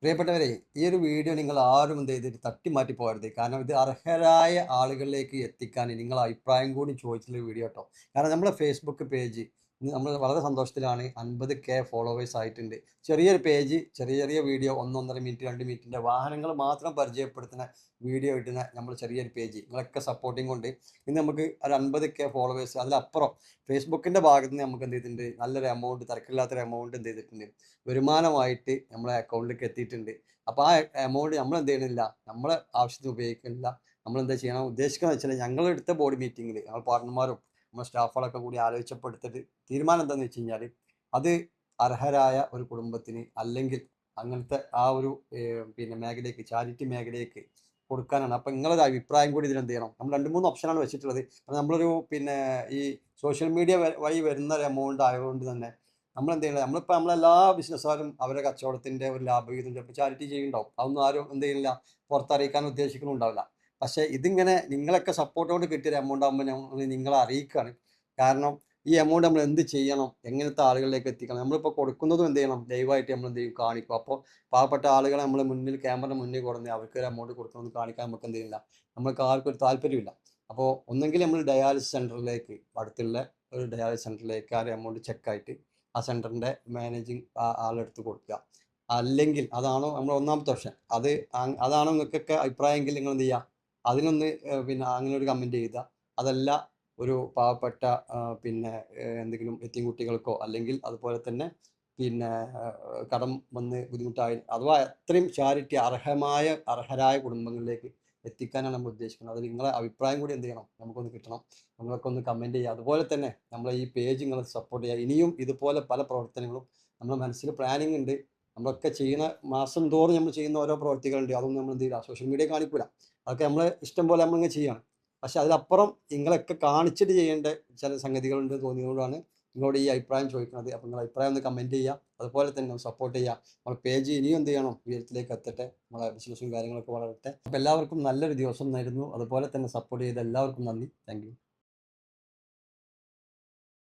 പ്രിയപ്പെട്ടവരെ, ഈ ഒരു വീഡിയോ നിങ്ങൾ ആരും എന്ത് ചെയ്തിട്ട് തട്ടിമാറ്റി പോകരുത്. കാരണം ഇത് അർഹരായ ആളുകളിലേക്ക് എത്തിക്കാൻ നിങ്ങളെ അഭിപ്രായം കൂടി ചോദിച്ചുള്ള വീഡിയോ കേട്ടോ. കാരണം നമ്മുടെ ഫേസ്ബുക്ക് പേജ് ഇന്ന് നമ്മൾ വളരെ സന്തോഷത്തിലാണ്. 50K ഫോളോവേഴ്സ് ആയിട്ടുണ്ട്. ചെറിയൊരു പേജ്, ചെറിയ ചെറിയ വീഡിയോ 1, 1.5 മിനിറ്റ് 2 മിനിറ്റിൻ്റെ വാഹനങ്ങൾ മാത്രം പരിചയപ്പെടുത്തുന്ന വീഡിയോ ഇടുന്ന നമ്മൾ ചെറിയൊരു പേജ് നിങ്ങളൊക്കെ സപ്പോർട്ടിങ് കൊണ്ട് ഇന്ന് നമുക്ക് ഒരു 50K ഫോളോവേഴ്സ് അതിലപ്പുറം ഫേസ്ബുക്കിൻ്റെ ഭാഗത്ത് നിന്ന് നമുക്ക് എന്ത് ചെയ്തിട്ടുണ്ട്, നല്ലൊരു എമൗണ്ട്, തരക്കില്ലാത്തൊരു എമൗണ്ട് എന്ത് ചെയ്തിട്ടുണ്ട്, വരുമാനമായിട്ട് നമ്മളെ അക്കൗണ്ടിലേക്ക് എത്തിയിട്ടുണ്ട്. അപ്പോൾ ആ എമൗണ്ട് നമ്മൾ എന്ത് ചെയ്യണില്ല, നമ്മളെ ആവശ്യത്തിന് ഉപയോഗിക്കുന്നില്ല. നമ്മളെന്താ ചെയ്യണം ഉദ്ദേശിക്കുന്നത് വെച്ചാൽ ഞങ്ങളെടുത്ത ബോർഡ് മീറ്റിങ്ങിൽ ഞങ്ങൾ പാർട്ണർമാരും നമ്മുടെ സ്റ്റാഫുകളൊക്കെ കൂടി ആലോചിച്ചപ്പോൾ എടുത്തിട്ട് തീരുമാനം എന്താണെന്ന് വെച്ച് കഴിഞ്ഞാൽ, അത് അർഹരായ ഒരു കുടുംബത്തിന് അല്ലെങ്കിൽ അങ്ങനത്തെ ആ ഒരു മേഖലയ്ക്ക്, ചാരിറ്റി മേഖലയ്ക്ക് കൊടുക്കാനാണ്. അപ്പം നിങ്ങളൊരു അഭിപ്രായം കൂടി ഇതിലെന്ത് ചെയ്യണം. നമ്മൾ 2, 3 ഓപ്ഷനാണ് വെച്ചിട്ടുള്ളത്. അപ്പോൾ നമ്മളൊരു ഈ സോഷ്യൽ മീഡിയ വഴി വരുന്ന ഒരു എമൗണ്ട് ആയതുകൊണ്ട് തന്നെ നമ്മളെന്ത് ചെയ്യണം, നമ്മളിപ്പോൾ നമ്മളെല്ലാ ബിസിനസ്സുകാരും അവരുടെ കച്ചവടത്തിൻ്റെ ഒരു ലാഭവിഹിതം ചിലപ്പോൾ ചാരിറ്റി ചെയ്യുന്നുണ്ടാവും. അതൊന്നും ആരും എന്ത് ചെയ്യുന്നില്ല, പുറത്തറിയിക്കാൻ ഉദ്ദേശിക്കുന്നുണ്ടാവില്ല. പക്ഷേ ഇതിങ്ങനെ നിങ്ങളൊക്കെ സപ്പോർട്ടോട് കിട്ടിയൊരു എമൗണ്ട് ആകുമ്പോൾ ഞങ്ങൾ നിങ്ങളെ അറിയിക്കുകയാണ്. കാരണം ഈ എമൗണ്ട് നമ്മൾ എന്ത് ചെയ്യണം, എങ്ങനത്തെ ആളുകളിലേക്ക് എത്തിക്കണം, നമ്മളിപ്പോൾ കൊടുക്കുന്നതും എന്ത് ചെയ്യണം, ദയവായിട്ട് നമ്മൾ എന്ത് ചെയ്യും കാണിക്കും. അപ്പോൾ പാവപ്പെട്ട ആളുകളെ നമ്മൾ മുന്നിൽ ക്യാമറ മുന്നിൽ കൊടുന്ന് അവർക്ക് ഒരു എമൗണ്ട് കൊടുക്കണമെന്ന് കാണിക്കാൻ നമുക്ക് എന്ത് ചെയ്യുന്നില്ല, നമ്മൾക്ക് ആർക്കും ഒരു താല്പര്യമില്ല. അപ്പോൾ ഒന്നെങ്കിൽ നമ്മൾ ഡയാലിസിസ് സെൻ്ററിലേക്ക്, അടുത്തുള്ള ഒരു ഡയാലിസിസ് സെൻ്ററിലേക്ക് ആ ഒരു എമൗണ്ട് ചെക്കായിട്ട് ആ സെൻ്ററിൻ്റെ മാനേജിങ് ആളെടുത്ത് കൊടുക്കുക. അല്ലെങ്കിൽ അതാണോ നമ്മൾ ഒന്നാമത്തെ ഓപ്ഷൻ, അതാണോ നിങ്ങൾക്കൊക്കെ അഭിപ്രായമെങ്കിൽ നിങ്ങൾ എന്ത് ചെയ്യുക, അതിനൊന്ന് അങ്ങനെ ഒരു കമൻറ്റ് ചെയ്യുക. അതല്ല, ഒരു പാവപ്പെട്ട എന്തെങ്കിലും എത്തിയും കുട്ടികൾക്കോ അല്ലെങ്കിൽ അതുപോലെ തന്നെ പിന്നെ കടം വന്ന് ബുദ്ധിമുട്ടായി അഥവാ അത്രയും ചാരിറ്റി അർഹരായ കുടുംബങ്ങളിലേക്ക് എത്തിക്കാനാണ് നമ്മൾ ഉദ്ദേശിക്കുന്നത്. അത് നിങ്ങളെ അഭിപ്രായം കൂടി എന്ത് ചെയ്യണം, നമുക്കൊന്ന് കിട്ടണം. നിങ്ങളൊക്കെ ഒന്ന് കമൻറ്റ് ചെയ്യുക. അതുപോലെ തന്നെ നമ്മളെ ഈ പേജ് നിങ്ങൾ സപ്പോർട്ട് ചെയ്യുക. ഇനിയും ഇതുപോലെ പല പ്രവർത്തനങ്ങളും നമ്മുടെ മനസ്സിൽ പ്ലാനിങ് ഉണ്ട്. നമ്മളൊക്കെ ചെയ്യുന്ന മാസം തോറും നമ്മൾ ചെയ്യുന്ന ഓരോ പ്രവർത്തികളുണ്ട്. അതൊന്നും നമ്മൾ എന്ത് ചെയ്യില്ല, സോഷ്യൽ മീഡിയ കാണിക്കൂല. അതൊക്കെ നമ്മൾ ഇഷ്ടം പോലെ നമ്മളിങ്ങനെ ചെയ്യണം. പക്ഷെ അതിലപ്പുറം നിങ്ങളൊക്കെ കാണിച്ചിട്ട് ചെയ്യേണ്ട ചില സംഗതികളുണ്ട് തോന്നിയതുകൊണ്ടാണ് നിങ്ങളോട് ഈ അഭിപ്രായം ചോദിക്കുന്നത്. അപ്പോൾ നിങ്ങൾ അഭിപ്രായം ഒന്ന് കമൻറ്റ് ചെയ്യുക. അതുപോലെ തന്നെ സപ്പോർട്ട് ചെയ്യുക. നമ്മുടെ പേജ് ഇനിയും എന്ത് ചെയ്യണം, ഉയരത്തിലേക്ക് എത്തട്ടെ. നമ്മളെ ബിസിനസ്സും കാര്യങ്ങളൊക്കെ വളരട്ടെ. അപ്പോൾ എല്ലാവർക്കും നല്ലൊരു ദിവസം നേരുന്നു. അതുപോലെ തന്നെ സപ്പോർട്ട് ചെയ്ത എല്ലാവർക്കും നന്ദി. Thank you.